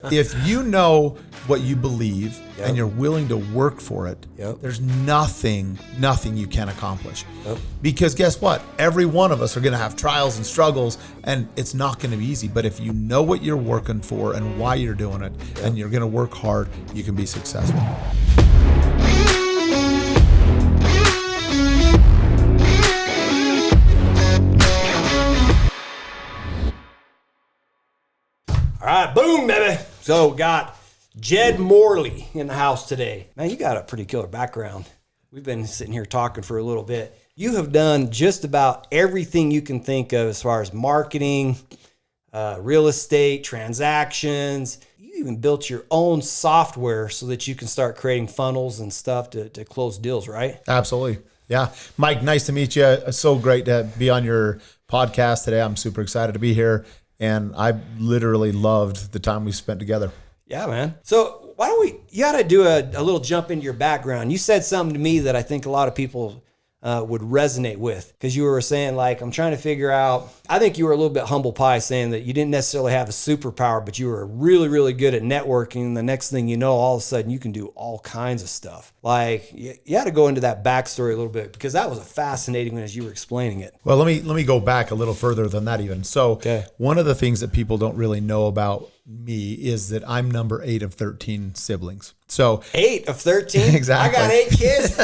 If you know what you believe and you're willing to work for it, there's nothing you can't accomplish. Because guess what? Every one of us are going to have trials and struggles, and it's not going to be easy. But if you know what you're working for and why you're doing it, and you're going to work hard, you can be successful. All right, boom, baby. So we got Jed Morley in the house today. Man, you got a pretty killer background. We've been sitting here talking for a little bit. You have done just about everything you can think of as far as marketing, real estate, transactions. You even built your own software so that you can start creating funnels and stuff to close deals, right? Absolutely. Yeah. Mike, nice to meet you. It's so great to be on your podcast today. I'm super excited to be here. And I literally loved the time we spent together. Yeah, man. So why don't you got to do a little jump into your background. You said something to me that I think a lot of people would resonate with, because you were saying, like, I'm trying to figure out, I think you were a little bit humble pie, saying that you didn't necessarily have a superpower, but you were really, really good at networking. And the next thing you know, all of a sudden you can do all kinds of stuff. Like, you had to go into that backstory a little bit, because that was a fascinating one as you were explaining it. Well, let me go back a little further than that even. So one of the things that people don't really know about me is that I'm number 8 of 13 siblings. So 8 of 13? Exactly. I got 8 kids.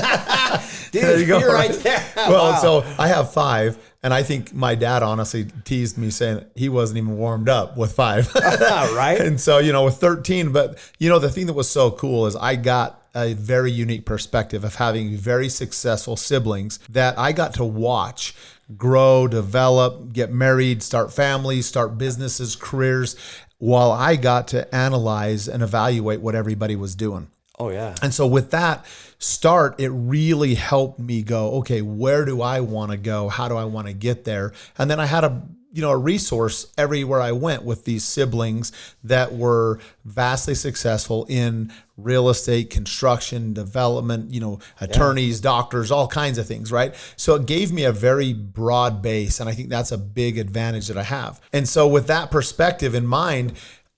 Dude, there you go. You're right there. Well, Wow. So I have 5, and I think my dad honestly teased me saying he wasn't even warmed up with 5. Right. And so, with 13, but the thing that was so cool is I got a very unique perspective of having very successful siblings that I got to watch grow, develop, get married, start families, start businesses, careers, while I got to analyze and evaluate what everybody was doing. Oh, yeah. And so with that start, it really helped me go, okay, where do I want to go? How do I want to get there? And then I had a resource everywhere I went with these siblings that were vastly successful in real estate, construction, development, attorneys, doctors, all kinds of things, right? So it gave me a very broad base. And I think that's a big advantage that I have. And so with that perspective in mind,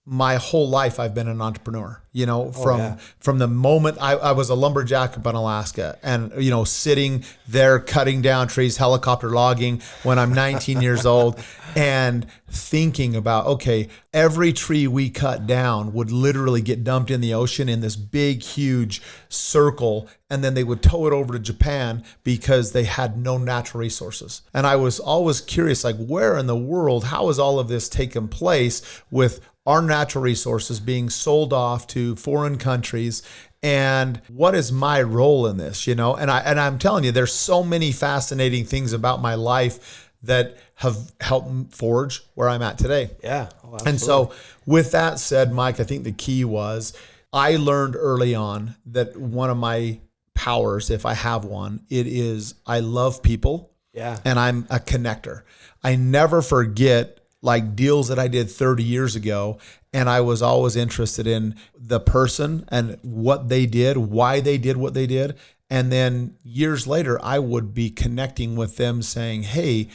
my whole life I've been an entrepreneur, from the moment I was a lumberjack up in Alaska, and, sitting there cutting down trees, helicopter logging when I'm 19 years old, and thinking about, okay, every tree we cut down would literally get dumped in the ocean in this big, huge circle. And then they would tow it over to Japan because they had no natural resources. And I was always curious, like, where in the world, how is all of this taking place with our natural resources being sold off to foreign countries? And what is my role in this, And I'm telling you, there's so many fascinating things about my life that have helped forge where I'm at today. Yeah. Oh, and so with that said, Mike, I think the key was I learned early on that one of my powers, if I have one, it is I love people. Yeah. And I'm a connector. I never forget like deals that I did 30 years ago. And I was always interested in the person and what they did, why they did what they did. And then years later, I would be connecting with them saying, hey,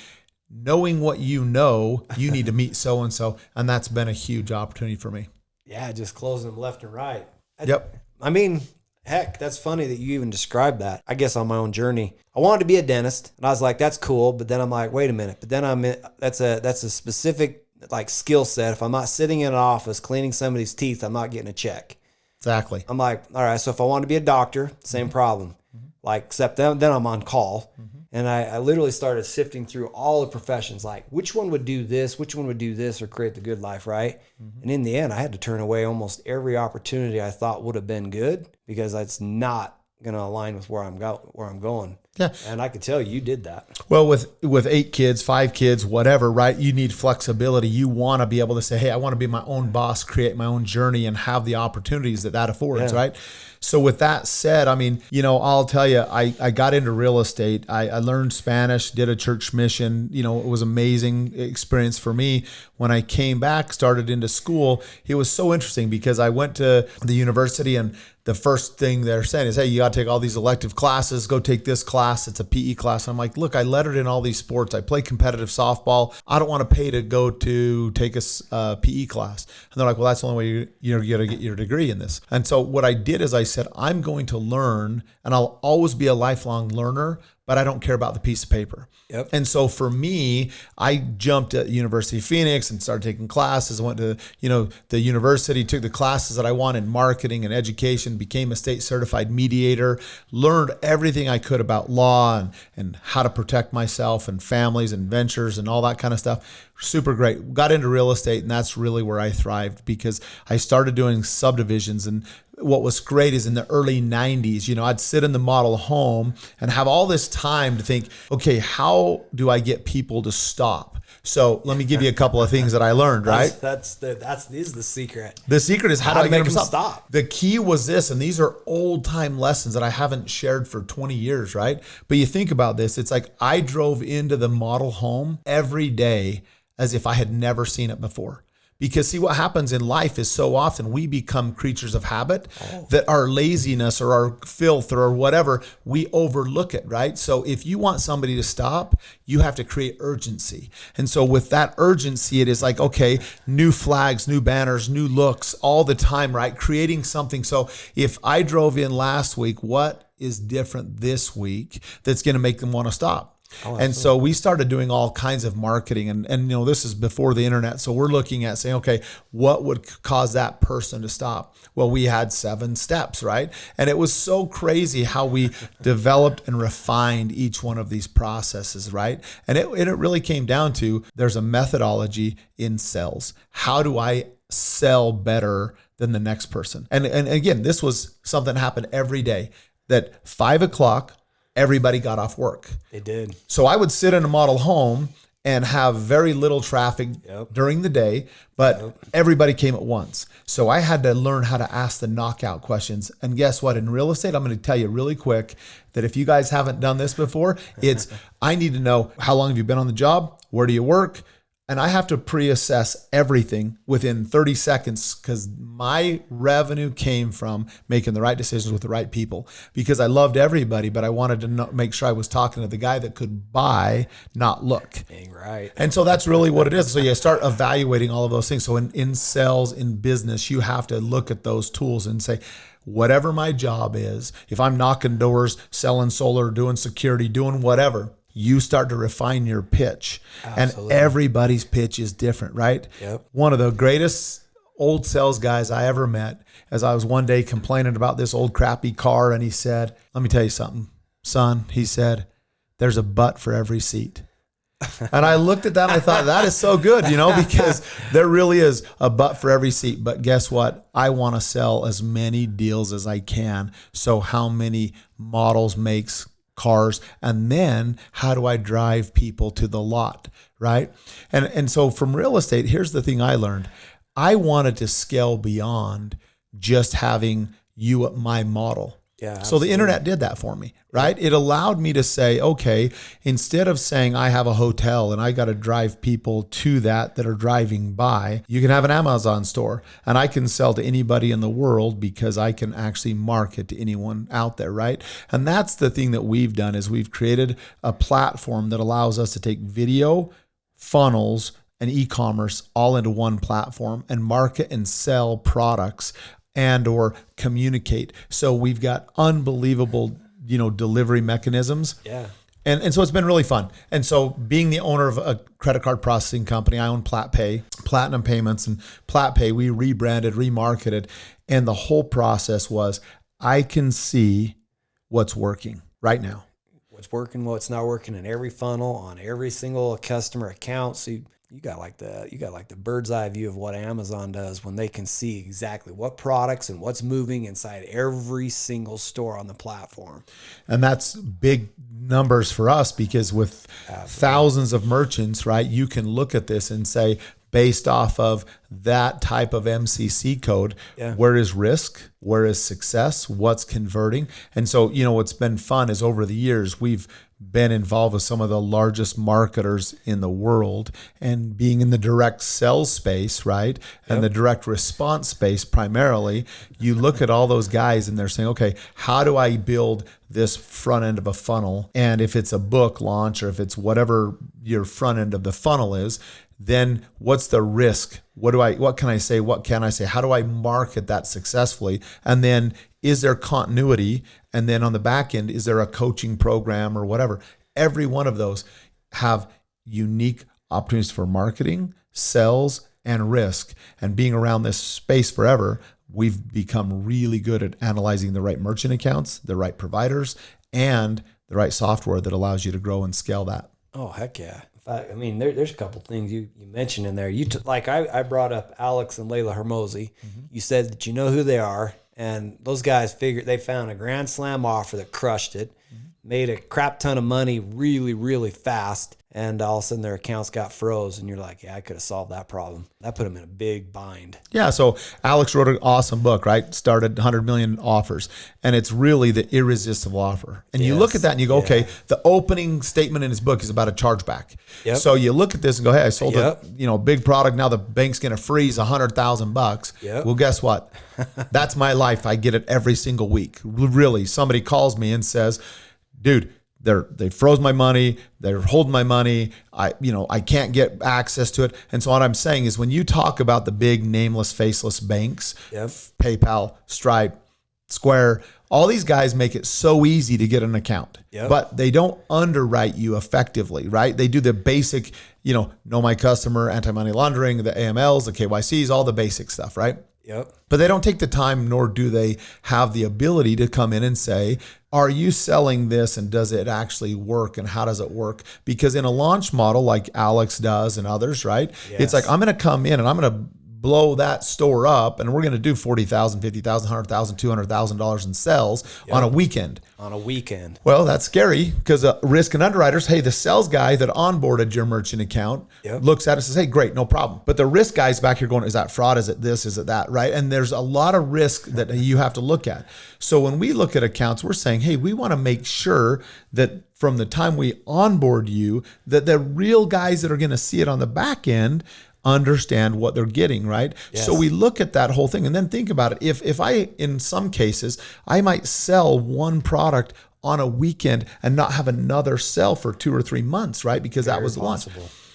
knowing what you know, you need to meet so-and-so. And that's been a huge opportunity for me. Yeah, just closing them left and right. Yep. I mean, heck, that's funny that you even described that. I guess on my own journey, I wanted to be a dentist, and I was like, that's cool. But then I'm like, wait a minute. But then that's a specific like skill set. If I'm not sitting in an office cleaning somebody's teeth, I'm not getting a check. Exactly. I'm like, all right. So if I want to be a doctor, same problem. Like, except then I'm on call. And I literally started sifting through all the professions, like which one would do this, or create the good life, right? And in the end, I had to turn away almost every opportunity I thought would have been good because it's not going to align with where I'm going. Yeah. And I could tell you did that. Well, with 8 kids, 5 kids, whatever, right? You need flexibility. You want to be able to say, hey, I want to be my own boss, create my own journey, and have the opportunities that affords, right? So with that said, I mean, I'll tell you, I got into real estate. I learned Spanish, did a church mission. It was an amazing experience for me. When I came back, started into school, it was so interesting because I went to the university, and the first thing they're saying is, hey, you got to take all these elective classes, go take this class. class. It's a PE class. I'm like, look, I lettered in all these sports. I play competitive softball. I don't want to pay to go to take a PE class. And they're like, well, that's the only way you're going to get your degree in this. And so what I did is I said, I'm going to learn, and I'll always be a lifelong learner, but I don't care about the piece of paper. Yep. And so for me, I jumped at University of Phoenix and started taking classes. I went to, the university, took the classes that I wanted in marketing and education, became a state certified mediator, learned everything I could about law and how to protect myself and families and ventures and all that kind of stuff. Super great. Got into real estate, and that's really where I thrived because I started doing subdivisions. And what was great is in the early 90s, I'd sit in the model home and have all this time to think, okay, how do I get people to stop? So let me give you a couple of things that I learned, right? This is the secret. The secret is how do I make them stop? The key was this, and these are old time lessons that I haven't shared for 20 years, right? But you think about this, it's like I drove into the model home every day as if I had never seen it before. Because see, what happens in life is so often we become creatures of habit that our laziness or our filth or whatever, we overlook it, right? So if you want somebody to stop, you have to create urgency. And so with that urgency, it is like, okay, new flags, new banners, new looks all the time, right? Creating something. So if I drove in last week, what is different this week that's going to make them want to stop? And so we started doing all kinds of marketing and this is before the internet. So we're looking at saying, okay, what would cause that person to stop? Well, we had 7 steps, right? And it was so crazy how we developed and refined each one of these processes, right? And it really came down to there's a methodology in sales. How do I sell better than the next person? And again, this was something that happened every day that 5 o'clock, everybody got off work. They did. So I would sit in a model home and have very little traffic during the day, but everybody came at once. So I had to learn how to ask the knockout questions. And guess what? In real estate, I'm going to tell you really quick that if you guys haven't done this before, it's I need to know how long have you been on the job? Where do you work? And I have to pre-assess everything within 30 seconds because my revenue came from making the right decisions with the right people because I loved everybody, but I wanted to make sure I was talking to the guy that could buy, not look. Dang right. And so that's really what it is. So you start evaluating all of those things. So in sales, in business, you have to look at those tools and say, whatever my job is, if I'm knocking doors, selling solar, doing security, doing whatever, you start to refine your pitch. Absolutely. And everybody's pitch is different, right? Yep. One of the greatest old sales guys I ever met, as I was one day complaining about this old crappy car, and he said, let me tell you something, son, he said, there's a butt for every seat. And I looked at that and I thought, that is so good, because there really is a butt for every seat. But guess what? I want to sell as many deals as I can. So how many models, makes, cars, and then how do I drive people to the lot, right? And so from real estate, here's the thing I learned. I wanted to scale beyond just having you at my model. Yeah, so the internet did that for me, right? It allowed me to say, okay, instead of saying I have a hotel and I got to drive people to that are driving by, you can have an Amazon store and I can sell to anybody in the world because I can actually market to anyone out there, right? And that's the thing that we've done is we've created a platform that allows us to take video, funnels, and e-commerce all into one platform and market and sell products and or communicate. So we've got unbelievable, delivery mechanisms. Yeah. And so it's been really fun. And so being the owner of a credit card processing company, I own PlatPay, Platinum Payments, and PlatPay, we rebranded, remarketed. And the whole process was, I can see what's working right now. What's working, what's not working in every funnel, on every single customer account. So you got like the bird's eye view of what Amazon does when they can see exactly what products and what's moving inside every single store on the platform. And that's big numbers for us because with thousands of merchants, right, you can look at this and say, based off of that type of MCC code. Yeah. Where is risk? Where is success? What's converting? And so, what's been fun is over the years, we've been involved with some of the largest marketers in the world, and being in the direct sales space, right? And the direct response space primarily, you look at all those guys and they're saying, okay, how do I build this front end of a funnel? And if it's a book launch or if it's whatever your front end of the funnel is, then what's the risk? What can I say? What can I say? How do I market that successfully? And then is there continuity? And then on the back end, is there a coaching program or whatever? Every one of those have unique opportunities for marketing, sales, and risk. And being around this space forever, we've become really good at analyzing the right merchant accounts, the right providers, and the right software that allows you to grow and scale that. Oh, heck yeah. I mean, there's a couple things you mentioned in there. I brought up Alex and 𝗟𝗡𝗚. You said that you know who they are, and those guys they found a grand slam offer that crushed it, made a crap ton of money really, really fast, and all of a sudden their accounts got froze, and you're like, yeah, I could have solved that problem. That put them in a big bind. Yeah, so Alex wrote an awesome book, right? Started 100 million offers, and it's really the irresistible offer. And you look at that and you go, okay, the opening statement in his book is about a chargeback. Yep. So you look at this and go, hey, I sold a big product. Now the bank's going to freeze $100,000. Yep. Well, guess what? That's my life. I get it every single week. Really, somebody calls me and says, dude, they froze my money. They're holding my money. I can't get access to it. And so what I'm saying is, when you talk about the big nameless, faceless banks, PayPal, Stripe, Square, all these guys make it so easy to get an account, but they don't underwrite you effectively, right? They do the basic, know my customer, anti-money laundering, the AMLs, the KYCs, all the basic stuff, right? Yep. But they don't take the time, nor do they have the ability to come in and say, are you selling this, and does it actually work, and how does it work? Because in a launch model like Alex does and others, right? Yes. It's like, I'm going to come in and I'm going to blow that store up, and we're going to do $40,000, $50,000, $100,000, $200,000 in sales on a weekend. On a weekend. Well, that's scary, because risk and underwriters, hey, the sales guy that onboarded your merchant account looks at it and says, hey, great, no problem. But the risk guy's back here going, is that fraud? Is it this? Is it that? Right? And there's a lot of risk that you have to look at. So when we look at accounts, we're saying, hey, we want to make sure that from the time we onboard you, that the real guys that are going to see it on the back end understand what they're getting, right? Yes. So we look at that whole thing and then think about it. If I, in some cases, I might sell one product on a weekend and not have another sell for 2 or 3 months, right? Because that was launch.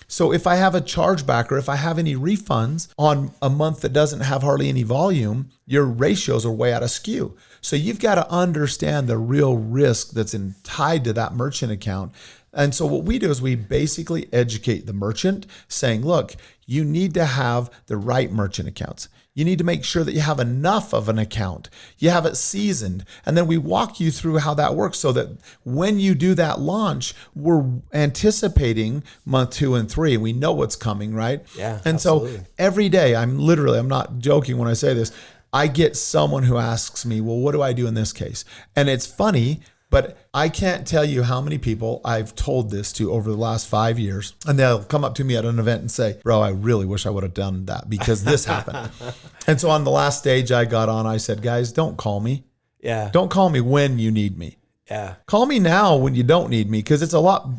So if I have a chargeback, or if I have any refunds on a month that doesn't have hardly any volume, your ratios are way out of skew. So you've got to understand the real risk that's tied to that merchant account. And so what we do is we basically educate the merchant, saying, look, you need to have the right merchant accounts. You need to make sure that you have enough of an account. You have it seasoned. And then we walk you through how that works, so that when you do that launch, we're anticipating month 2 and 3, and we know what's coming, right? Yeah. And absolutely. So every day, I'm not joking when I say this, I get someone who asks me, well, what do I do in this case? And it's funny, but I can't tell you how many people I've told this to over the last 5 years. And they'll come up to me at an event and say, bro, I really wish I would have done that, because this happened. And so on the last stage I got on, I said, guys, don't call me. Yeah. Don't call me when you need me. Yeah. Call me now when you don't need me, because it's a lot.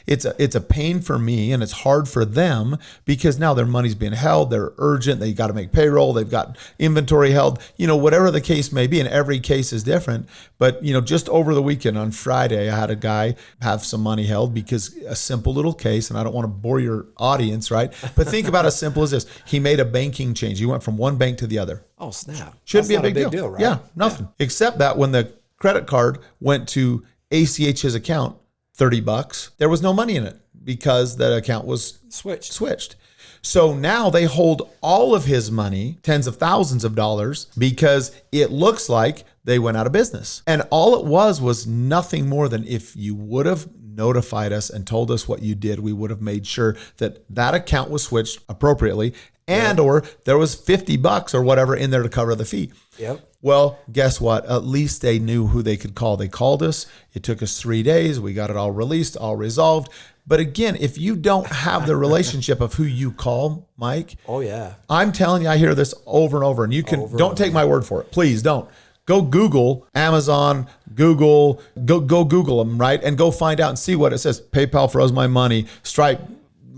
It's a pain for me, and it's hard for them, because now their money's being held. They're urgent. They got to make payroll. They've got inventory held. Whatever the case may be, and every case is different. But just over the weekend on Friday, I had a guy have some money held, because a simple little case, and I don't want to bore your audience, right? But think about as simple as this: he made a banking change. He went from one bank to the other. Oh, snap! Shouldn't be a big deal, right? Yeah, nothing. Yeah. Except that when the credit card went to ACH's account, $30, there was no money in it, because that account was switched. So now they hold all of his money, tens of thousands of dollars, because it looks like they went out of business. And all it was nothing more than, if you would have notified us and told us what you did, we would have made sure that that account was switched appropriately, and or there was $50 or whatever in there to cover the fee. Yep. Well, guess what? At least they knew who they could call. They called us. It took us 3 days. We got it all released, all resolved. But again, if you don't have the relationship of who you call, Mike. Oh yeah. I'm telling you, I hear this over and over, and you can, don't take my word for it. Please don't. Go Google Amazon, Google, go Google them, right? And go find out and see what it says. PayPal froze my money. Stripe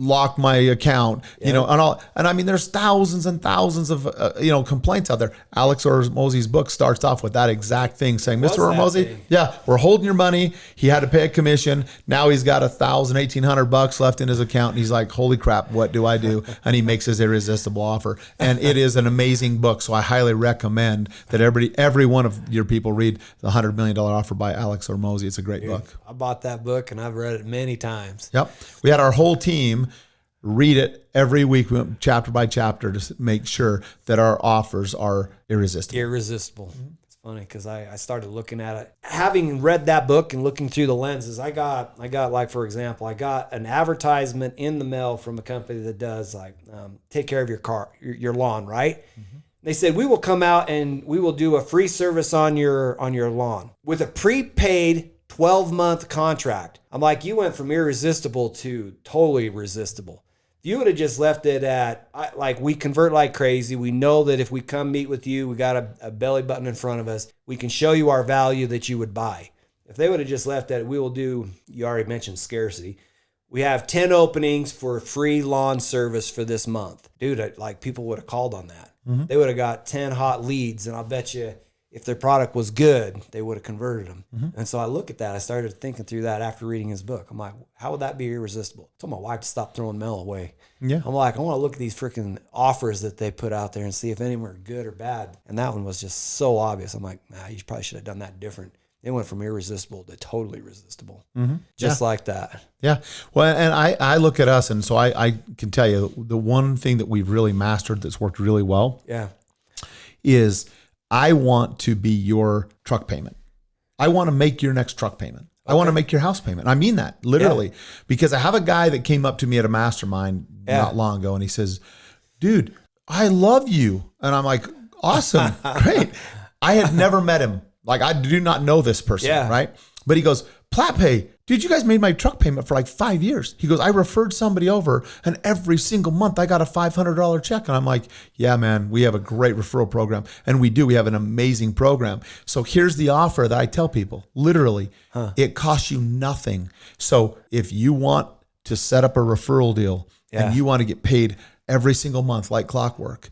locked my account, you know, and all. And I mean, there's thousands and thousands of, complaints out there. Alex Hormozi's book starts off with that exact thing, saying, Mr. Hormozi, yeah, we're holding your money. He had to pay a commission. Now he's got $1,800 left in his account. And he's like, holy crap, what do I do? And he makes his irresistible offer. And it is an amazing book. So I highly recommend that every one of your people read The $100 Million Offer by Alex Hormozi. It's a great book. I bought that book and I've read it many times. Yep. We had our whole team read it every week. We went chapter by chapter to make sure that our offers are irresistible. Irresistible. It's funny because I started looking at it. Having read that book and looking through the lenses, I got like, for example, I got an advertisement in the mail from a company that does like take care of your car, your lawn, right? Mm-hmm. They said, we will come out and we will do a free service on your lawn with a prepaid 12-month contract. I'm like, you went from irresistible to totally resistible. If you would have just left it at, like, we convert like crazy. We know that if we come meet with you, we got a belly button in front of us. We can show you our value that you would buy. If they would have just left it, we will do, you already mentioned scarcity. We have 10 openings for free lawn service for this month. Dude, like, people would have called on that. Mm-hmm. They would have got 10 hot leads, and I'll bet you if their product was good, they would have converted them. Mm-hmm. And so I look at that. I started thinking through that after reading his book. I'm like, how would that be irresistible? I told my wife to stop throwing mail away. Yeah. I'm like, I want to look at these freaking offers that they put out there and see if any were good or bad. And that one was just so obvious. I'm like, you probably should have done that different. It went from irresistible to totally resistible. Mm-hmm. Just like that. Yeah. Well, and I look at us, and so I can tell you the one thing that we've really mastered that's worked really well is I want to be your truck payment. I want to make your next truck payment. Okay. I want to make your house payment. I mean that literally, because I have a guy that came up to me at a mastermind not long ago, and he says, dude, I love you. And I'm like, awesome. Great. I had never met him. Like, I do not know this person, right? But he goes, PlatPay, dude, you guys made my truck payment for like 5 years. He goes, I referred somebody over, and every single month I got a $500 check. And I'm like, yeah, man, we have a great referral program. And we do. We have an amazing program. So here's the offer that I tell people. Literally, it costs you nothing. So if you want to set up a referral deal and you want to get paid every single month like clockwork,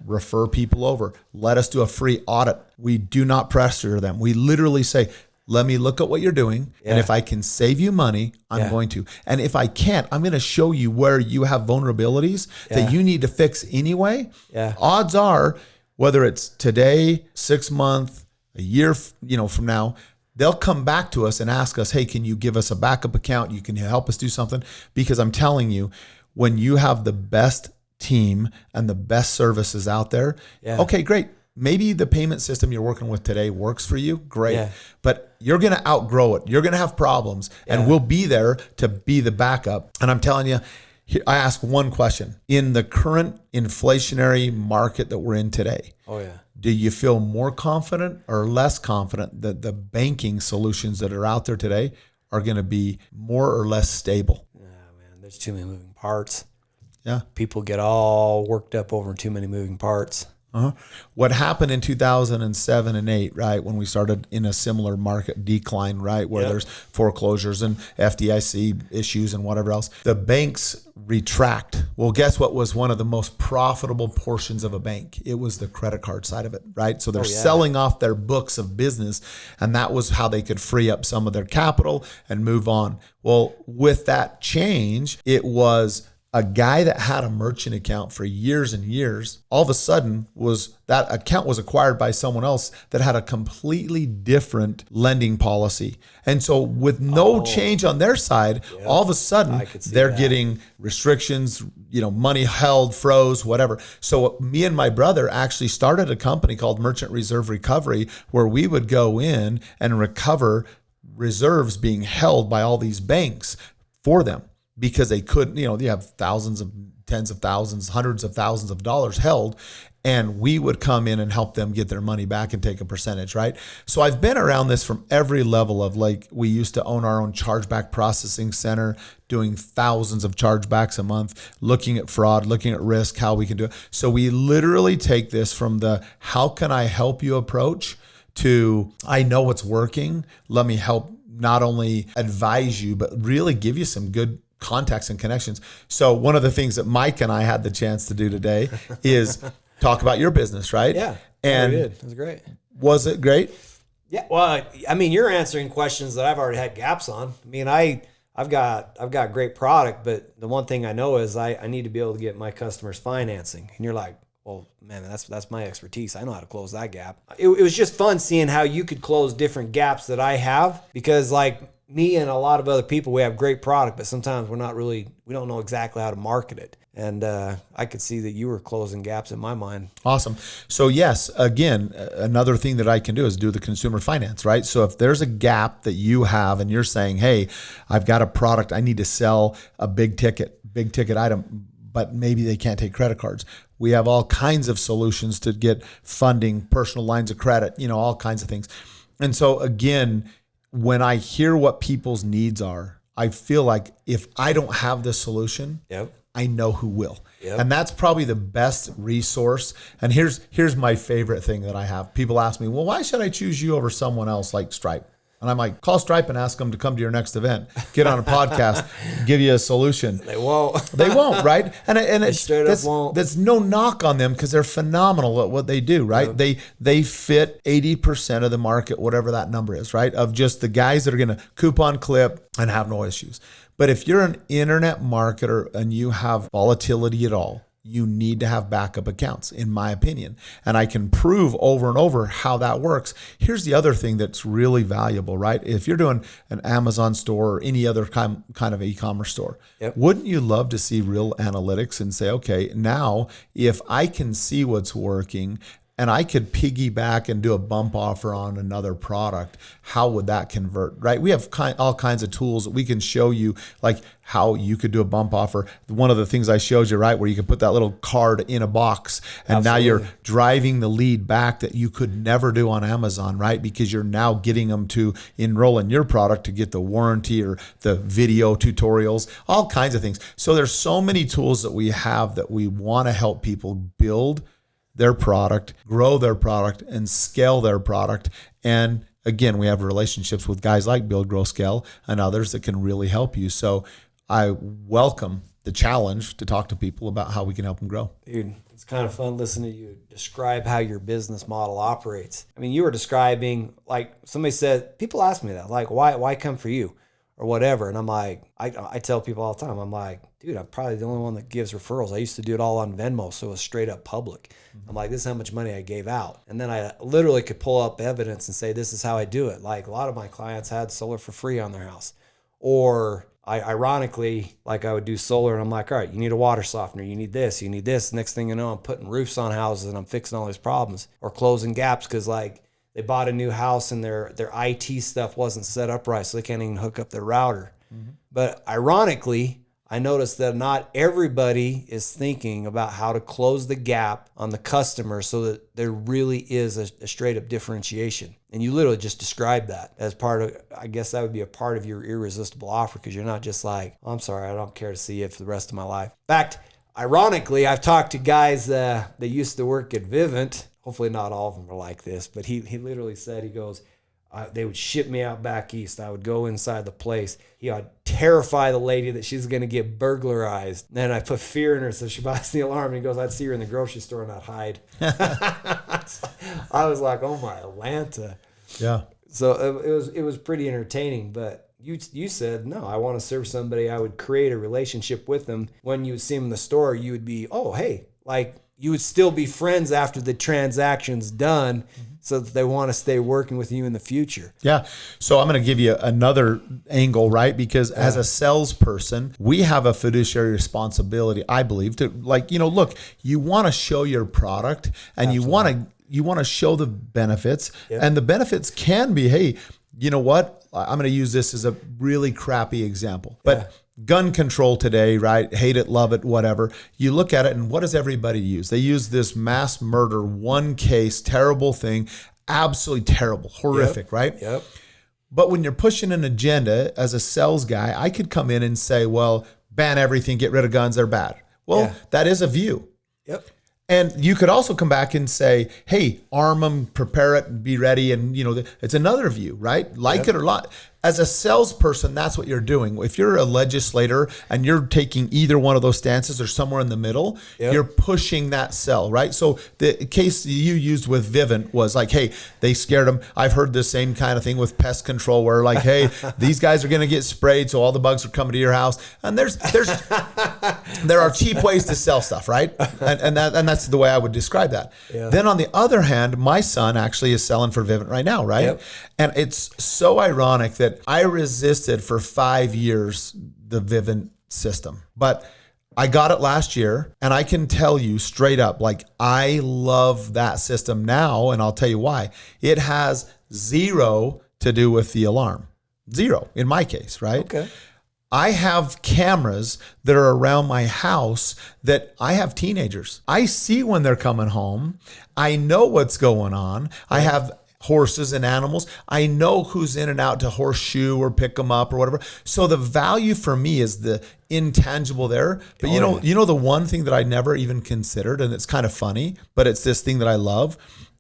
refer people over. Let us do a free audit. We do not pressure them. We literally say, let me look at what you're doing. And if I can save you money, I'm going to. And if I can't, I'm going to show you where you have vulnerabilities that you need to fix anyway. Odds are, whether it's today, 6 months, a year, from now, they'll come back to us and ask us, hey, can you give us a backup account? You can help us do something. Because I'm telling you, when you have the best team and the best services out there, okay, great. Maybe the payment system you're working with today works for you. Great. But you're going to outgrow it. You're going to have problems, and we'll be there to be the backup. And I'm telling you, I ask one question. In the current inflationary market that we're in today, do you feel more confident or less confident that the banking solutions that are out there today are going to be more or less stable? Man, there's too many moving parts. People get all worked up over too many moving parts. What happened in 2007 and 8, right, when we started in a similar market decline, right, where there's foreclosures and FDIC issues and whatever else, the banks retract. Well, guess what was one of the most profitable portions of a bank? It was the credit card side of it, right? So they're selling off their books of business, and that was how they could free up some of their capital and move on. Well, with that change, it was a guy that had a merchant account for years and years, all of a sudden that account was acquired by someone else that had a completely different lending policy. And so with no change on their side, all of a sudden they're getting restrictions, money held, froze, whatever. So me and my brother actually started a company called Merchant Reserve Recovery, where we would go in and recover reserves being held by all these banks for them. Because they couldn't, you have thousands of tens of thousands, hundreds of thousands of dollars held. And we would come in and help them get their money back and take a percentage, right? So I've been around this from every level of, like, we used to own our own chargeback processing center, doing thousands of chargebacks a month, looking at fraud, looking at risk, how we can do it. So we literally take this from the how can I help you approach to I know what's working. Let me help not only advise you, but really give you some good contacts and connections. So one of the things that Mike and I had the chance to do today is talk about your business, right? Yeah. And it was great. Was it great? Yeah. Well, I mean, you're answering questions that I've already had gaps on. I mean, I've got great product, but the one thing I know is I need to be able to get my customers financing. And you're like, well, man, that's my expertise. I know how to close that gap. It was just fun seeing how you could close different gaps that I have, because like me and a lot of other people, we have great product, but sometimes we don't know exactly how to market it. And I could see that you were closing gaps in my mind. Awesome. So yes, again, another thing that I can do is do the consumer finance, right? So if there's a gap that you have and you're saying, hey, I've got a product, I need to sell a big ticket item, but maybe they can't take credit cards. We have all kinds of solutions to get funding, personal lines of credit, all kinds of things. And so again, when I hear what people's needs are, I feel like if I don't have the solution, I know who will. And that's probably the best resource. And here's my favorite thing that I have. People ask me, well, why should I choose you over someone else like Stripe? And I'm like, call Stripe and ask them to come to your next event, get on a podcast, give you a solution. They won't. They won't, right? And it's straight up won't. That's no knock on them, because they're phenomenal at what they do, right? They fit 80% of the market, whatever that number is, right? Of just the guys that are going to coupon clip and have no issues. But if you're an internet marketer and you have volatility at all, you need to have backup accounts, in my opinion. And I can prove over and over how that works. Here's the other thing that's really valuable, right? If you're doing an Amazon store or any other kind of e-commerce store, wouldn't you love to see real analytics and say, okay, now if I can see what's working and I could piggyback and do a bump offer on another product, how would that convert, right? We have all kinds of tools that we can show you, like how you could do a bump offer. One of the things I showed you, right, where you could put that little card in a box, and Absolutely. Now you're driving the lead back that you could never do on Amazon, right? Because you're now getting them to enroll in your product to get the warranty or the video tutorials, all kinds of things. So there's so many tools that we have that we want to help people build their product, grow their product, and scale their product. And again, we have relationships with guys like Build, Grow, Scale and others that can really help you. So I welcome the challenge to talk to people about how we can help them grow. Dude, it's kind of fun listening to you describe how your business model operates. I mean, you were describing, like somebody said, people ask me that, like, why come for you or whatever? And I'm like, I tell people all the time, I'm like, dude, I'm probably the only one that gives referrals. I used to do it all on Venmo, so it was straight up public. I'm like, this is how much money I gave out. And then I literally could pull up evidence and say, this is how I do it. Like a lot of my clients had solar for free on their house. Or ironically, like I would do solar and I'm like, all right, you need a water softener. You need this, you need this. Next thing you know, I'm putting roofs on houses and I'm fixing all these problems or closing gaps because like they bought a new house and their IT stuff wasn't set up right. So they can't even hook up their router. But ironically, I noticed that not everybody is thinking about how to close the gap on the customer so that there really is a straight up differentiation. And you literally just described that as part of, I guess that would be a part of your irresistible offer, because you're not just like, oh, I'm sorry, I don't care to see you for the rest of my life. In fact, ironically, I've talked to guys that used to work at Vivint. Hopefully not all of them are like this, but he literally said, he goes, they would ship me out back east. I would go inside the place. He would terrify the lady that she's going to get burglarized. Then I put fear in her so she buys the alarm. And he goes, I'd see her in the grocery store and I'd hide. I was like, oh my Atlanta. Yeah. So it was pretty entertaining. But you said, no, I want to serve somebody. I would create a relationship with them. When you would see them in the store, you would be, oh, hey, like you would still be friends after the transaction's done. So that they want to stay working with you in the future. Yeah. So I'm going to give you another angle, right? Because as a salesperson, we have a fiduciary responsibility, I believe, to like, look, you want to show your product and Absolutely. you want to show the benefits. Yep. And the benefits can be, hey, you know what? I'm going to use this as a really crappy example. But gun control today, right? Hate it, love it, whatever. You look at it and what does everybody use? They use this mass murder, one case, terrible thing, absolutely terrible, horrific, right? Yep. But when you're pushing an agenda as a sales guy, I could come in and say, well, ban everything, get rid of guns, they're bad. Well, that is a view. Yep. And you could also come back and say, hey, arm them, prepare it, be ready. And, it's another view, right? Like it or not. As a salesperson, that's what you're doing. If you're a legislator and you're taking either one of those stances or somewhere in the middle, you're pushing that sell, right? So the case you used with Vivint was like, hey, they scared them. I've heard the same kind of thing with pest control where like, hey, these guys are going to get sprayed, so all the bugs are coming to your house. And there are cheap ways to sell stuff, right? And that's the way I would describe that. Yeah. Then on the other hand, my son actually is selling for Vivint right now, right? Yep. And it's so ironic that I resisted for 5 years the Vivint system, but I got it last year, and I can tell you straight up, like I love that system now, and I'll tell you why. It has zero to do with the alarm. Zero in my case, right? Okay. I have cameras that are around my house that I have teenagers. I see when they're coming home. I know what's going on. I have horses and animals. I know who's in and out to horseshoe or pick them up or whatever. So the value for me is the intangible there. But you know the one thing that I never even considered, and it's kind of funny, but it's this thing that I love,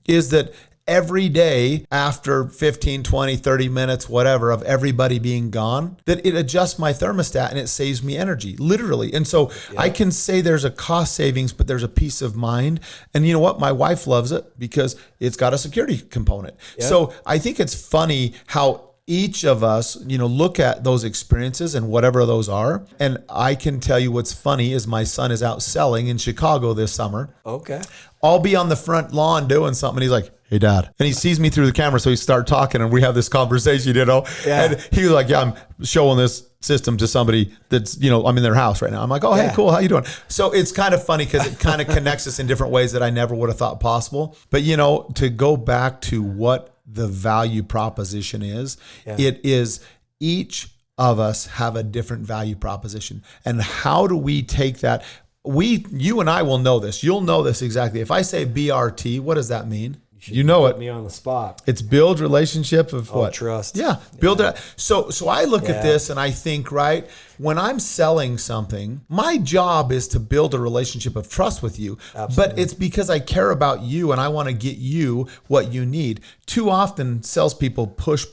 is that every day after 15, 20, 30 minutes, whatever, of everybody being gone, that it adjusts my thermostat and it saves me energy, literally. And so I can say there's a cost savings, but there's a peace of mind. And you know what? My wife loves it because it's got a security component. Yeah. So I think it's funny how each of us, look at those experiences and whatever those are. And I can tell you what's funny is my son is out selling in Chicago this summer. Okay. I'll be on the front lawn doing something. And he's like, hey, Dad. And he sees me through the camera. So he starts talking and we have this conversation, Yeah. And he was like, yeah, I'm showing this system to somebody that's, I'm in their house right now. I'm like, oh, hey, cool. How you doing? So it's kind of funny because it kind of connects us in different ways that I never would have thought possible. But, to go back to what the value proposition is, it is each of us have a different value proposition. And how do we take that? You and I will know this. You'll know this exactly. If I say BRT, what does that mean? You know it. Put me on the spot. It's build relationship of what? Trust. Yeah. Build it. So I look at this and I think, right, when I'm selling something, my job is to build a relationship of trust with you. Absolutely. But it's because I care about you and I want to get you what you need. Too often salespeople push,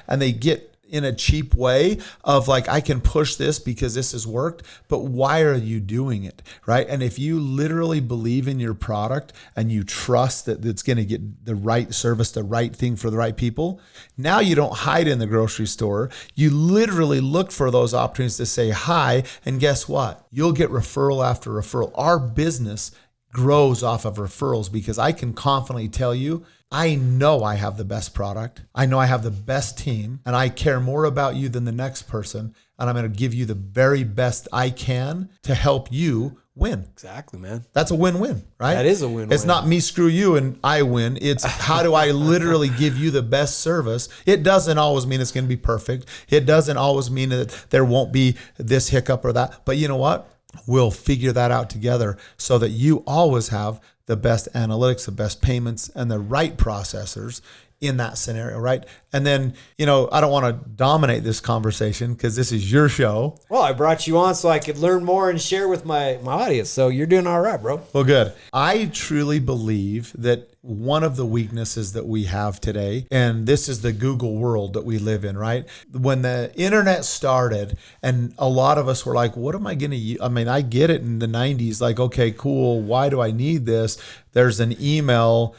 and they get in a cheap way of like, I can push this because this has worked, but why are you doing it, right? And if you literally believe in your product and you trust that it's going to get the right service, the right thing for the right people, now you don't hide in the grocery store. You literally look for those opportunities to say hi, and guess what? You'll get referral after referral. Our business grows off of referrals because I can confidently tell you, I know I have the best product. I know I have the best team, and I care more about you than the next person. And I'm going to give you the very best I can to help you win. Exactly, man. That's a win-win, right? That is a win-win. It's not me screw you and I win. It's how do I literally give you the best service? It doesn't always mean it's going to be perfect. It doesn't always mean that there won't be this hiccup or that. But you know what? We'll figure that out together so that you always have the best analytics, the best payments, and the right processors in that scenario, right? And then, I don't want to dominate this conversation because this is your show. Well, I brought you on so I could learn more and share with my audience. So you're doing all right, bro. Well, good. I truly believe that one of the weaknesses that we have today, and this is the Google world that we live in, right? When the internet started and a lot of us were like, what am I going to use? I mean, I get it in the 90s, like, okay, cool. Why do I need this? There's an email.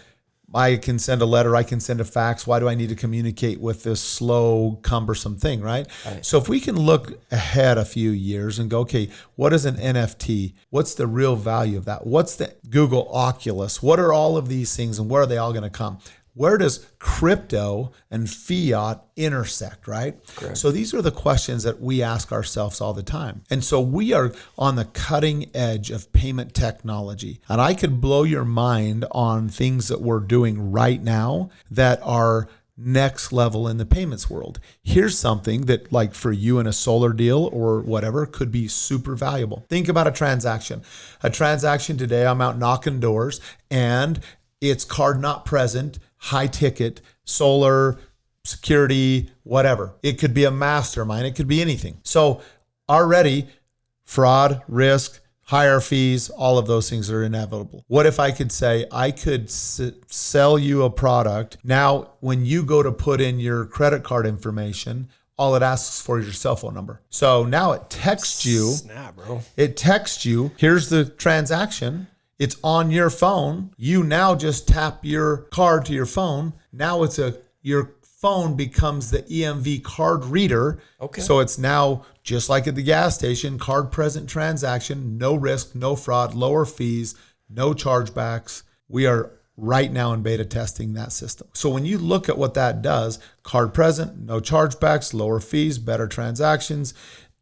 I can send a letter, I can send a fax. Why do I need to communicate with this slow, cumbersome thing, right? So if we can look ahead a few years and go, okay, what is an NFT? What's the real value of that? What's the Google Oculus? What are all of these things and where are they all going to come? Where does crypto and fiat intersect, right? Correct. So these are the questions that we ask ourselves all the time. And so we are on the cutting edge of payment technology. And I could blow your mind on things that we're doing right now that are next level in the payments world. Here's something that, like for you in a solar deal or whatever, could be super valuable. Think about a transaction. A transaction today, I'm out knocking doors and it's card not present, high ticket, solar, security, whatever. It could be a mastermind. It could be anything. So already fraud, risk, higher fees, all of those things are inevitable. What if I could say, I could sell you a product. Now, when you go to put in your credit card information, all it asks for is your cell phone number. So now it texts you. Snap, bro. It texts you, here's the transaction. It's on your phone. You now just tap your card to your phone. Now your phone becomes the EMV card reader. Okay. So it's now just like at the gas station, card present transaction, no risk, no fraud, lower fees, no chargebacks. We are right now in beta testing that system. So when you look at what that does, card present, no chargebacks, lower fees, better transactions,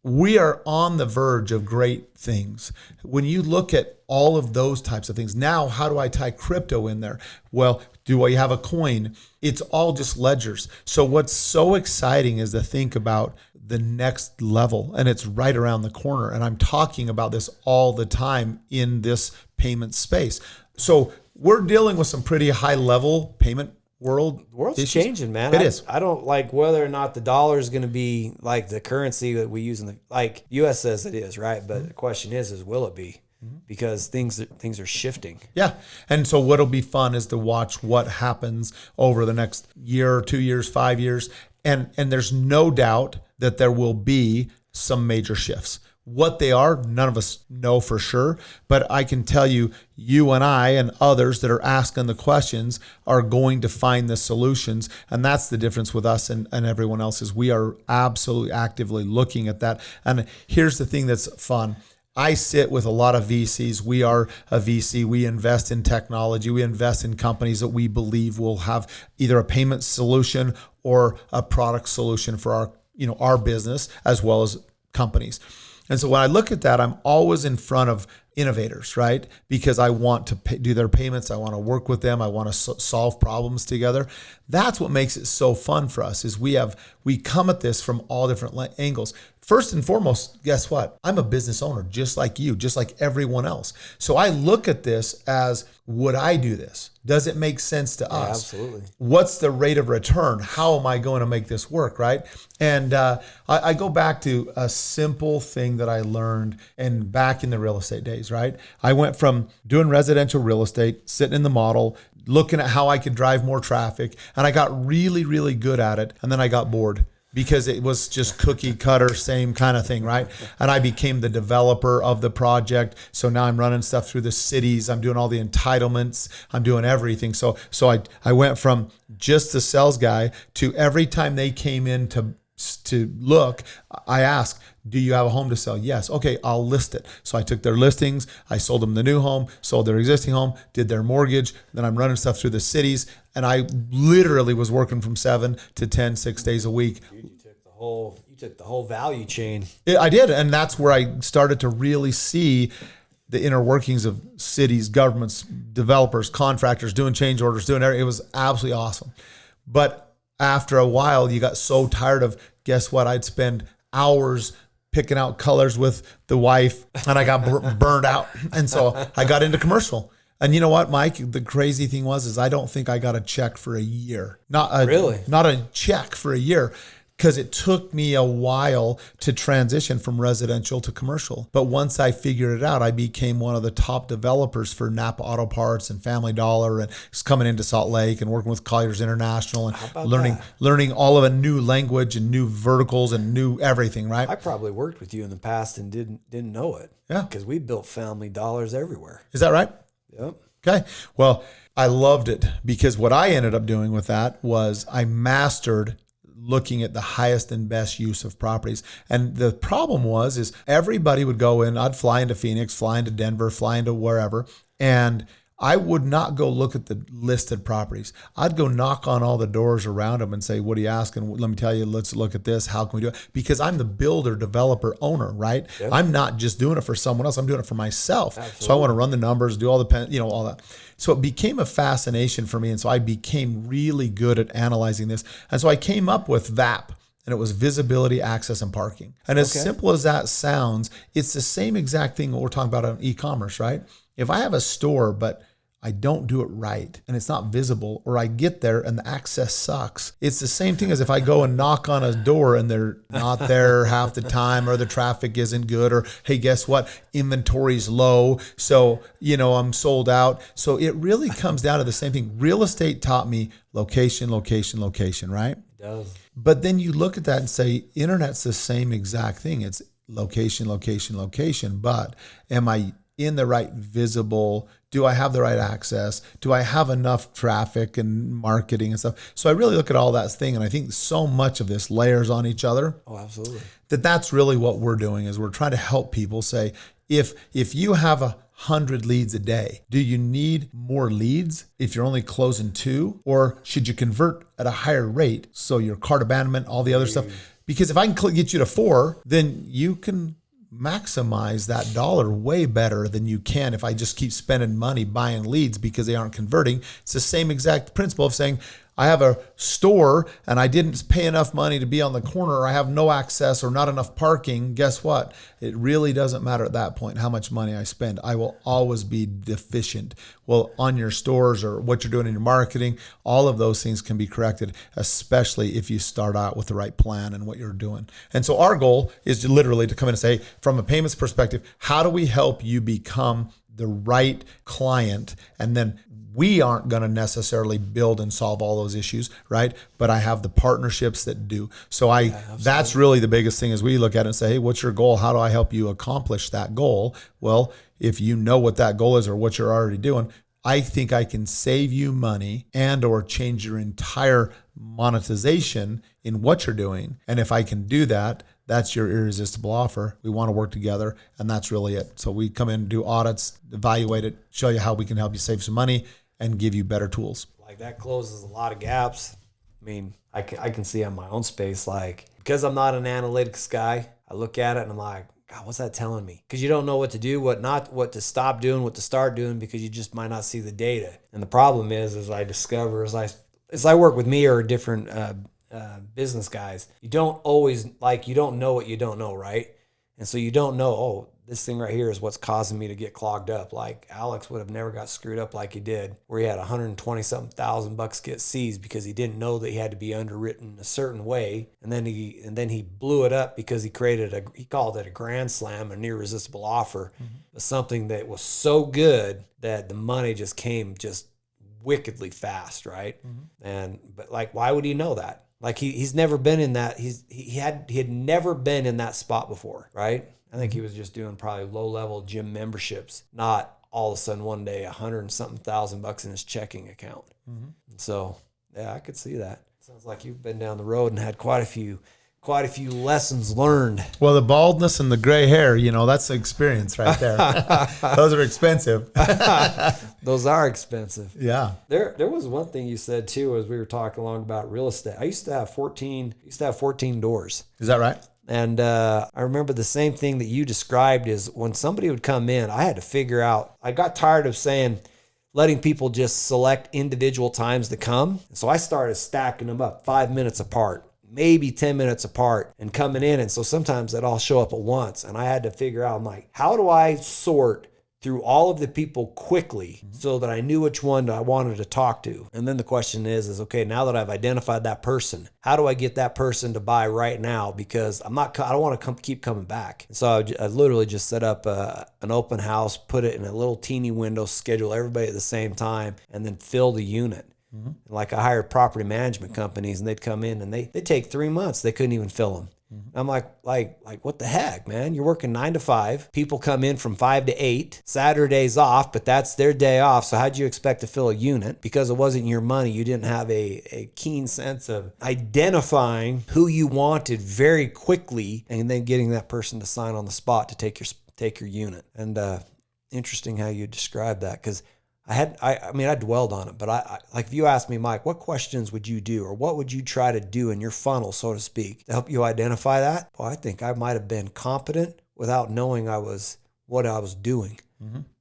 we are on the verge of great things. When you look at all of those types of things, now how do I tie crypto in there? Well, do I have a coin? It's all just ledgers. So what's so exciting is to think about the next level, and it's right around the corner. And I'm talking about this all the time in this payment space. So we're dealing with some pretty high level payment world. The world's issues. changing, man. It is. I don't like whether or not the dollar is going to be like the currency that we use in the, like US says it is, right? But the question is will it be? Because things are shifting. Yeah. And so what'll be fun is to watch what happens over the next year, 2 years, 5 years. And there's no doubt that there will be some major shifts. What they are, none of us know for sure, but I can tell you, you and I and others that are asking the questions are going to find the solutions. And that's the difference with us and everyone else is we are absolutely actively looking at that. And here's the thing that's fun. I sit with a lot of VCs. We are a VC. We invest in technology. We invest in companies that we believe will have either a payment solution or a product solution for our business as well as companies. And so when I look at that, I'm always in front of innovators, right? Because I want to do their payments. I want to work with them. I want to solve problems together. That's what makes it so fun for us is we come at this from all different angles. First and foremost, guess what? I'm a business owner, just like you, just like everyone else. So I look at this as, would I do this? Does it make sense to us? Absolutely. What's the rate of return? How am I going to make this work, right? And I go back to a simple thing that I learned and back in the real estate days, right? I went from doing residential real estate, sitting in the model, looking at how I could drive more traffic, and I got really, really good at it. And then I got bored because it was just cookie cutter, same kind of thing, right? And I became the developer of the project. So now I'm running stuff through the cities. I'm doing all the entitlements. I'm doing everything. So I went from just the sales guy to every time they came in to look, I asked, do you have a home to sell? Yes. Okay, I'll list it. So I took their listings, I sold them the new home, sold their existing home, did their mortgage. Then I'm running stuff through the cities. And I literally was working from 7 to 10, 6 days a week. Dude, you took the whole value chain. I did. And that's where I started to really see the inner workings of cities, governments, developers, contractors, doing change orders, doing everything. It was absolutely awesome. But after a while, you got so tired of, guess what? I'd spend hours picking out colors with the wife and I got burned out. And so I got into commercial. And you know what, Mike? The crazy thing is I don't think I got a check for a year. Not a check for a year. Because it took me a while to transition from residential to commercial. But once I figured it out, I became one of the top developers for Napa Auto Parts and Family Dollar, and coming into Salt Lake and working with Colliers International and learning all of a new language and new verticals and new everything, right? I probably worked with you in the past and didn't know it. Yeah. Because we built Family Dollars everywhere. Is that right? Yep. Okay. Well, I loved it because what I ended up doing with that was I mastered looking at the highest and best use of properties. And the problem is everybody would go in, I'd fly into Phoenix, fly into Denver, fly into wherever. And I would not go look at the listed properties. I'd go knock on all the doors around them and say, what are you asking? Let me tell you, let's look at this. How can we do it? Because I'm the builder, developer, owner, right? Yep. I'm not just doing it for someone else. I'm doing it for myself. Absolutely. So I want to run the numbers, do all the, all that. So it became a fascination for me. And so I became really good at analyzing this. And so I came up with VAP. And it was visibility, access, and parking. And as simple as that sounds, it's the same exact thing we're talking about on e-commerce, right? If I have a store, but I don't do it right and it's not visible, or I get there and the access sucks, it's the same thing as if I go and knock on a door and they're not there half the time, or the traffic isn't good, or hey, guess what? Inventory's low. So, I'm sold out. So it really comes down to the same thing. Real estate taught me location, location, location, right? It does. But then you look at that and say, internet's the same exact thing. It's location, location, location. But am I in the right visible? Do I have the right access? Do I have enough traffic and marketing and stuff? So I really look at all that thing. And I think so much of this layers on each other. Oh, absolutely. That's really what we're doing, is we're trying to help people say, if you have 100 leads a day, do you need more leads if you're only closing 2? Or should you convert at a higher rate? So your cart abandonment, all the other stuff. Because if I can get you to 4, then you can maximize that dollar way better than you can if I just keep spending money buying leads because they aren't converting. It's the same exact principle of saying, I have a store and I didn't pay enough money to be on the corner, or I have no access or not enough parking. Guess what? It really doesn't matter at that point how much money I spend. I will always be deficient. Well, on your stores or what you're doing in your marketing, all of those things can be corrected, especially if you start out with the right plan and what you're doing. And so our goal is to literally to come in and say, from a payments perspective, how do we help you become the right client? And then we aren't going to necessarily build and solve all those issues, right? But I have the partnerships that do. So that's really the biggest thing, is we look at it and say, hey, what's your goal? How do I help you accomplish that goal? Well, if you know what that goal is or what you're already doing, I think I can save you money and or change your entire monetization in what you're doing. And if I can do that, that's your irresistible offer. We want to work together, and that's really it. So we come in, do audits, evaluate it, show you how we can help you save some money and give you better tools. Like, that closes a lot of gaps. I mean, I can see on my own space, like, because I'm not an analytics guy, I look at it and I'm like, God, what's that telling me? Because you don't know what to do, what to stop doing, what to start doing, because you just might not see the data. And the problem is, as I discover, as I work with me or different business guys, you don't always, you don't know what you don't know, right? And so you don't know, oh, this thing right here is what's causing me to get clogged up. Like, Alex would have never got screwed up like he did, where he had $120,000 get seized because he didn't know that he had to be underwritten a certain way, and then he blew it up because he called it a grand slam, an irresistible offer, something that was so good that the money just came just wickedly fast, right? But why would he know that? Like, he's never been in that. He had never been in that spot before, right? I think he was just doing probably low-level gym memberships, not all of a sudden one day $100,000 in his checking account. So, yeah, I could see that. Sounds like you've been down the road and had quite a few lessons learned. Well, the baldness and the gray hair, that's the experience right there. Those are expensive. Those are expensive. Yeah. There was one thing you said too, as we were talking along about real estate. I used to have 14 doors. Is that right? And I remember the same thing that you described is when somebody would come in, I had to figure out, I got tired of letting people just select individual times to come. So I started stacking them up 5 minutes apart, maybe 10 minutes apart, and coming in. And so sometimes they'd all show up at once. And I had to figure out, I'm like, how do I sort through all of the people quickly so that I knew which one I wanted to talk to? And then the question is okay, now that I've identified that person, how do I get that person to buy right now? Because I don't want to keep coming back. And so I literally just set up an open house, put it in a little teeny window, schedule everybody at the same time, and then fill the unit. Like, I hired property management companies, and they'd come in and they'd take 3 months. They couldn't even fill them. I'm like, what the heck, man? You're working 9 to 5. People come in from 5 to 8. Saturday's off, but that's their day off. So how'd you expect to fill a unit? Because it wasn't your money. You didn't have a keen sense of identifying who you wanted very quickly and then getting that person to sign on the spot to take your unit. And interesting how you describe that, because I mean, I dwelled on it, but I like if you asked me, Mike, what questions would you do or what would you try to do in your funnel, so to speak, to help you identify that? Well, I think I might have been competent without knowing what I was doing,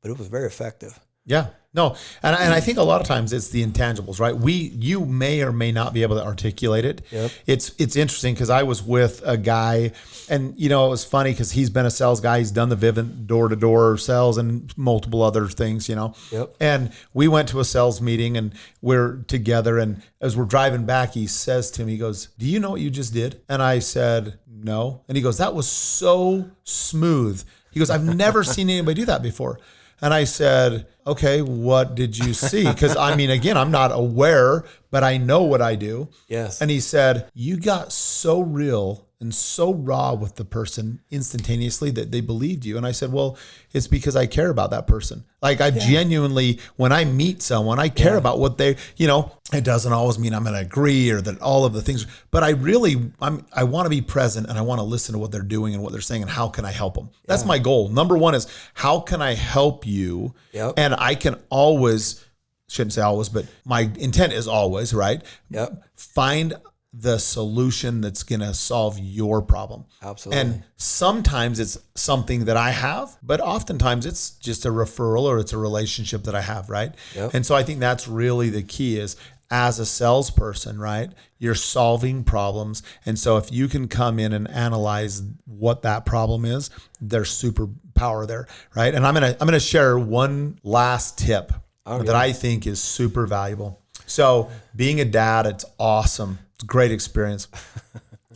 but it was very effective. Yeah. No. And I think a lot of times it's the intangibles, right? You may or may not be able to articulate it. Yep. It's interesting because I was with a guy and, it was funny because he's been a sales guy. He's done the Vivint door-to-door sales and multiple other things, Yep. And we went to a sales meeting and we're together. And as we're driving back, he says to me, he goes, "Do you know what you just did?" And I said, "No." And he goes, "That was so smooth." He goes, "I've never seen anybody do that before." And I said, "Okay, what did you see?" Because again, I'm not aware, but I know what I do. Yes. And he said, "You got so real and so raw with the person instantaneously that they believed you." And I said, "Well, it's because I care about that person. Like I genuinely, when I meet someone, I care about what they, it doesn't always mean I'm going to agree or that all of the things, but I want to be present and I want to listen to what they're doing and what they're saying and how can I help them?" That's my goal. Number one is how can I help you? Yep. And I can always, shouldn't say always, but my intent is always, right? Yep. Find the solution that's going to solve your problem. Absolutely. And sometimes it's something that I have, but oftentimes it's just a referral or it's a relationship that I have, right? Yep. And so I think that's really the key is as a salesperson, right? You're solving problems. And so if you can come in and analyze what that problem is, there's superpower there, right? And I'm going to share one last tip that I think is super valuable. So being a dad, it's awesome. It's a great experience.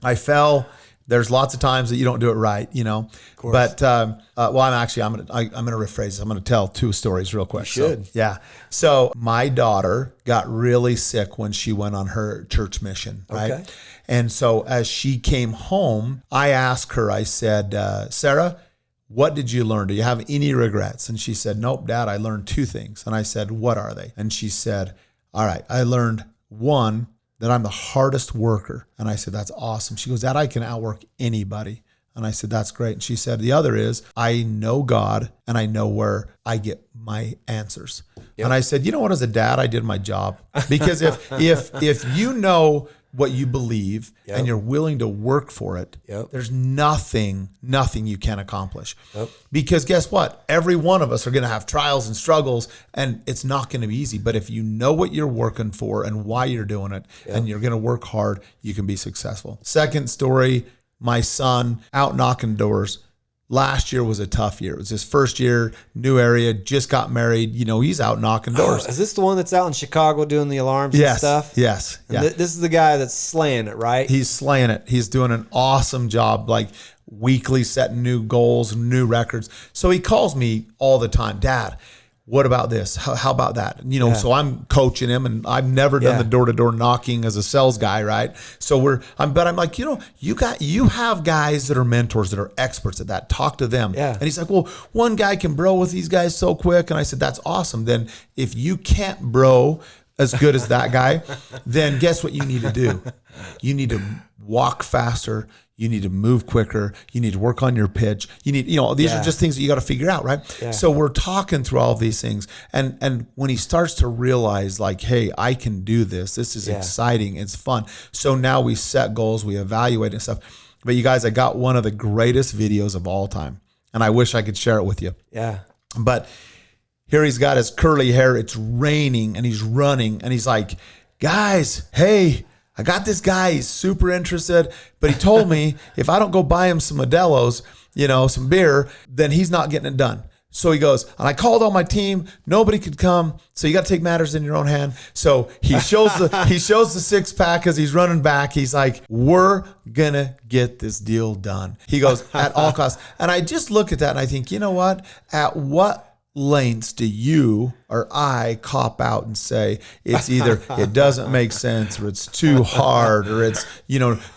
I fell. There's lots of times that you don't do it right, But I'm going to rephrase this. I'm going to tell two stories real quick. You should. So, yeah. So my daughter got really sick when she went on her church mission, right? Okay. And so as she came home, I asked her. I said, "Sarah, what did you learn? Do you have any regrets?" And she said, "Nope, Dad. I learned two things." And I said, "What are they?" And she said, "All right, I learned one, that I'm the hardest worker." And I said, "That's awesome." She goes, "Dad, I can outwork anybody." And I said, "That's great." And she said, "The other is I know God and I know where I get my answers." Yep. And I said, "You know what? As a dad, I did my job." Because if you know what you believe and you're willing to work for it, there's nothing you can accomplish. Because guess what? Every one of us are going to have trials and struggles and it's not going to be easy. But if you know what you're working for and why you're doing it and you're going to work hard, you can be successful. Second story, my son out knocking doors. Last year was a tough year. It was his first year, new area, just got married. He's out knocking doors. Is this the one that's out in Chicago doing the alarms and stuff? Yes. And this is the guy that's slaying it, right? He's slaying it. He's doing an awesome job, like weekly setting new goals, new records. So he calls me all the time, "Dad, what about this? How about that?" So I'm coaching him and I've never done the door-to-door knocking as a sales guy, right? So I'm like, you have guys that are mentors that are experts at that. Talk to them. Yeah. And he's like, "Well, one guy can bro with these guys so quick." And I said, "That's awesome. Then if you can't bro as good as that guy, then guess what you need to do? You need to walk faster. You need to move quicker. You need to work on your pitch. You need, these are just things that you got to figure out, right?" Yeah. So we're talking through all of these things. And when he starts to realize like, "Hey, I can do this. This is exciting. It's fun." So now we set goals, we evaluate and stuff. But you guys, I got one of the greatest videos of all time. And I wish I could share it with you. Yeah. But here he's got his curly hair. It's raining and he's running. And he's like, "Guys, hey, I got this guy. He's super interested, but he told me if I don't go buy him some Modelo's, some beer, then he's not getting it done." So he goes, "And I called all my team. Nobody could come. So you got to take matters in your own hand." So he shows the six pack as he's running back. He's like, "We're going to get this deal done." He goes, "At all costs." And I just look at that and I think, you know what? At what lengths do you or I cop out and say it's either it doesn't make sense or it's too hard or it's,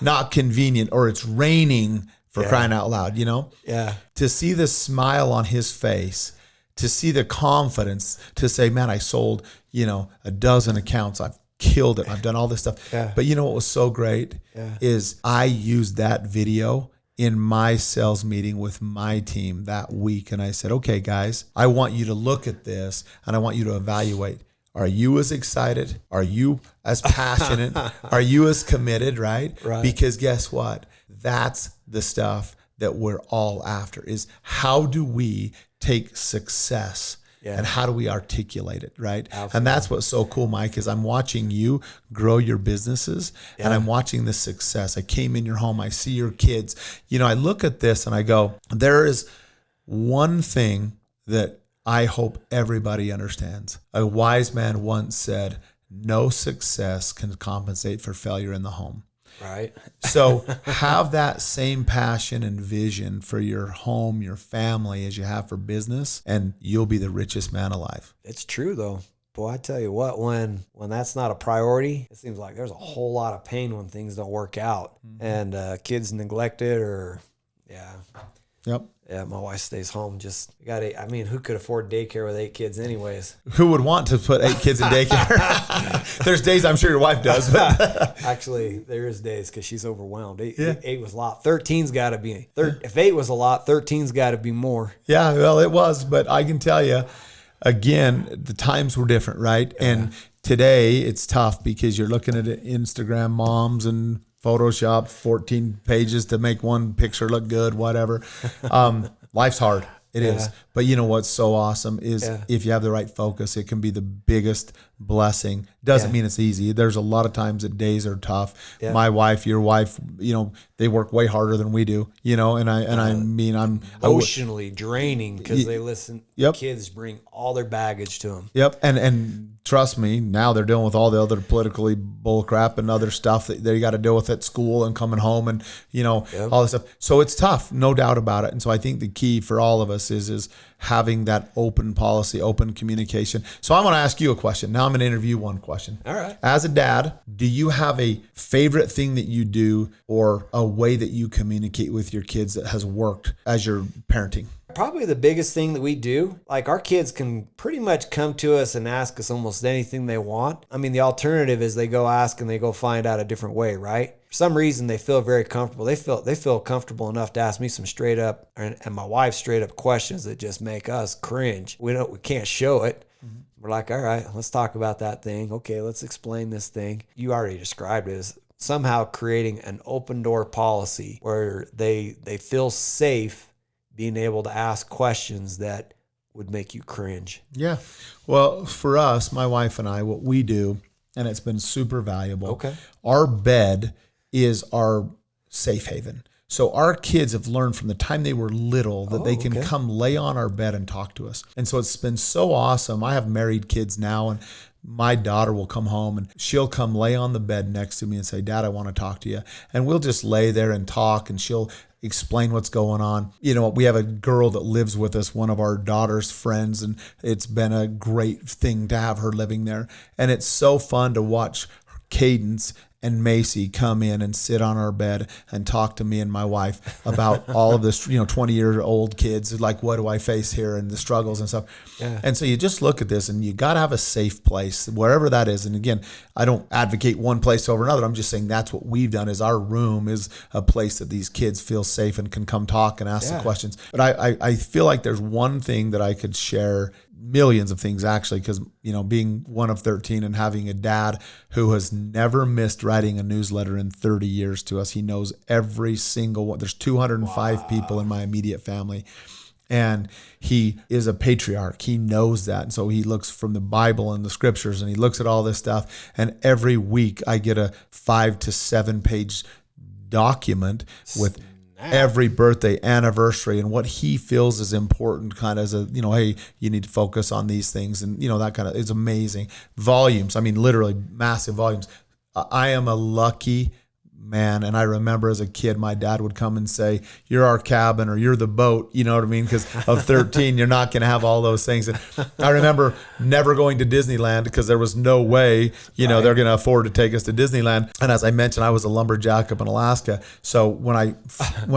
not convenient or it's raining for crying out loud, Yeah. To see the smile on his face, to see the confidence to say, "Man, I sold, a dozen accounts. I've killed it. I've done all this stuff." Yeah. But you know what was so great is I used that video in my sales meeting with my team that week. And I said, okay, guys, I want you to look at this and I want you to evaluate. Are you as excited? Are you as passionate? Are you as committed, right? Because guess what? That's the stuff that we're all after, is how do we take success and how do we articulate it, right? Absolutely. And that's what's so cool, Mike, is I'm watching you grow your businesses and I'm watching the success. I came in your home. I see your kids. You know, I look at this and I go, there is one thing that I hope everybody understands. A wise man once said, no success can compensate for failure in the home. Right. So have that same passion and vision for your home, your family, as you have for business, and you'll be the richest man alive. It's true, though. Boy, I tell you what, when that's not a priority, it seems like there's a whole lot of pain when things don't work out and kids neglected or, Yep. Yeah, my wife stays home. Who could afford daycare with 8 kids anyways? Who would want to put 8 kids in daycare? There's days I'm sure your wife does. But actually, there is days because she's overwhelmed. 8 was a lot. 13's got to be. If 8 was a lot, 13's got to be more. Yeah, well, it was. But I can tell you, again, the times were different, right? Yeah. And today it's tough because you're looking at Instagram moms and Photoshop 14 pages to make one picture look good, whatever. Life's hard. It is. But you know what's so awesome is if you have the right focus, it can be the biggest blessing. Doesn't mean it's easy. There's a lot of times that days are tough. Yeah. My wife, your wife, you know, they work way harder than we do, you know, and I'm emotionally draining because they listen. Kids bring all their baggage to them. Yep. And trust me, now they're dealing with all the other politically bull crap and other stuff that they got to deal with at school and coming home and, you know, all this stuff. So it's tough, no doubt about it. And so I think the key for all of us is having that open policy, open communication. So I want to ask you a question. Now I'm going to interview one question. All right. As a dad, do you have a favorite thing that you do or a way that you communicate with your kids that has worked as you're parenting? Probably the biggest thing that we do, like our kids can pretty much come to us and ask us almost anything they want. I mean, the alternative is they go ask and they go find out a different way, right? For some reason, they feel very comfortable. They feel comfortable enough to ask me some straight up and my wife straight up questions that just make us cringe. We can't show it. Mm-hmm. We're like, all right, let's talk about that thing. Okay, let's explain this thing. You already described it as somehow creating an open door policy where they feel safe being able to ask questions that would make you cringe. Yeah. Well, for us, my wife and I, what we do, and it's been super valuable. Okay. Our bed is our safe haven. So our kids have learned from the time they were little that they can come lay on our bed and talk to us. And so it's been so awesome. I have married kids now, and my daughter will come home and she'll come lay on the bed next to me and say, Dad, I want to talk to you. And we'll just lay there and talk, and she'll explain what's going on. You know, we have a girl that lives with us, one of our daughter's friends, and it's been a great thing to have her living there. And it's so fun to watch Cadence and Macy come in and sit on our bed and talk to me and my wife about all of this, 20-year-old kids, like, what do I face here and the struggles and stuff. Yeah. And so you just look at this and you got to have a safe place, wherever that is. And again, I don't advocate one place over another. I'm just saying that's what we've done, is our room is a place that these kids feel safe and can come talk and ask the questions. But I feel like there's one thing that I could share, millions of things actually, because being one of 13 and having a dad who has never missed writing a newsletter in 30 years to us. He knows every single one. There's 205 people in my immediate family, and he is a patriarch. He knows that. And so he looks from the Bible and the scriptures, and he looks at all this stuff. And every week I get a 5 to 7 page document with every birthday, anniversary, and what he feels is important, kind of as a, hey, you need to focus on these things. And, that kind of is amazing. Volumes. I mean, literally massive volumes. I am a lucky man. And I remember as a kid, my dad would come and say, you're our cabin, or you're the boat, you know what I mean? Because of 13, you're not going to have all those things. And I remember never going to Disneyland because there was no way, they're going to afford to take us to Disneyland. And as I mentioned, I was a lumberjack up in Alaska. So when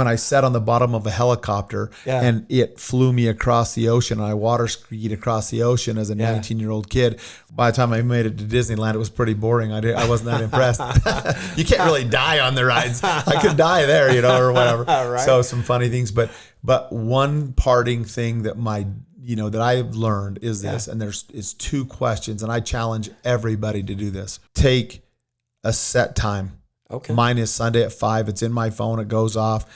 I sat on the bottom of a helicopter and it flew me across the ocean, and I water skied across the ocean as a 19-year-old kid, by the time I made it to Disneyland, it was pretty boring. I wasn't that impressed. You can't really die die on the rides. I could die there, or whatever. Right. So some funny things, but one parting thing that that I've learned is this, and it's 2 questions, and I challenge everybody to do this. Take a set time. Okay. Mine is Sunday at 5. It's in my phone. It goes off,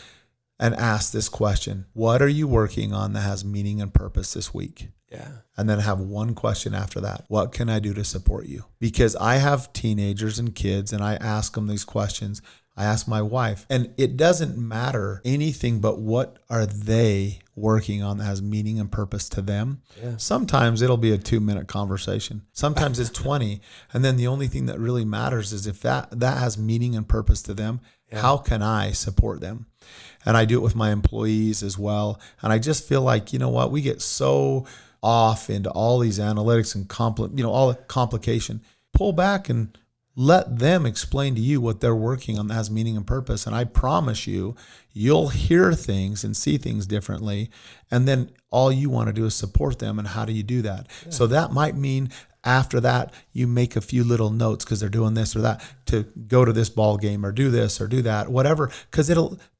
and ask this question: what are you working on that has meaning and purpose this week? Yeah. And then have one question after that. What can I do to support you? Because I have teenagers and kids, and I ask them these questions. I ask my wife, and it doesn't matter anything but what are they working on that has meaning and purpose to them. Yeah. Sometimes it'll be a 2-minute conversation. Sometimes it's 20. And then the only thing that really matters is if that has meaning and purpose to them, how can I support them? And I do it with my employees as well. And I just feel like, we get so off into all these analytics and all the complication. Pull back and let them explain to you what they're working on that has meaning and purpose. And I promise you'll hear things and see things differently. And then all you want to do is support them. And how do you do that? Yeah. So that might mean after that, you make a few little notes because they're doing this or that to go to this ball game or do this or do that, whatever. Because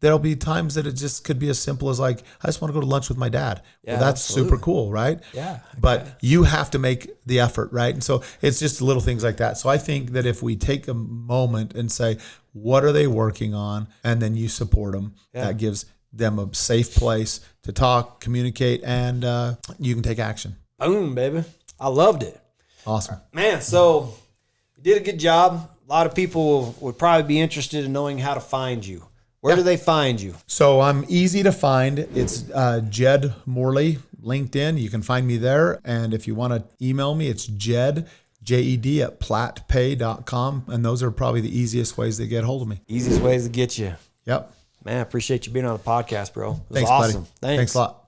there'll be times that it just could be as simple as like, I just want to go to lunch with my dad. Yeah, well, that's absolutely super cool, right? Yeah. But you have to make the effort, right? And so it's just little things like that. So I think that if we take a moment and say, what are they working on? And then you support them, that gives them a safe place to talk, communicate, and you can take action. Boom, baby. I loved it. Awesome. Man, so you did a good job. A lot of people would probably be interested in knowing how to find you. Where do they find you? So I'm easy to find. It's Jed Morley, LinkedIn. You can find me there. And if you want to email me, it's Jed, J-E-D, @platepay.com. And those are probably the easiest ways to get hold of me. Easiest ways to get you. Yep. Man, I appreciate you being on the podcast, bro. It was Thanks, awesome. buddy. Thanks a lot.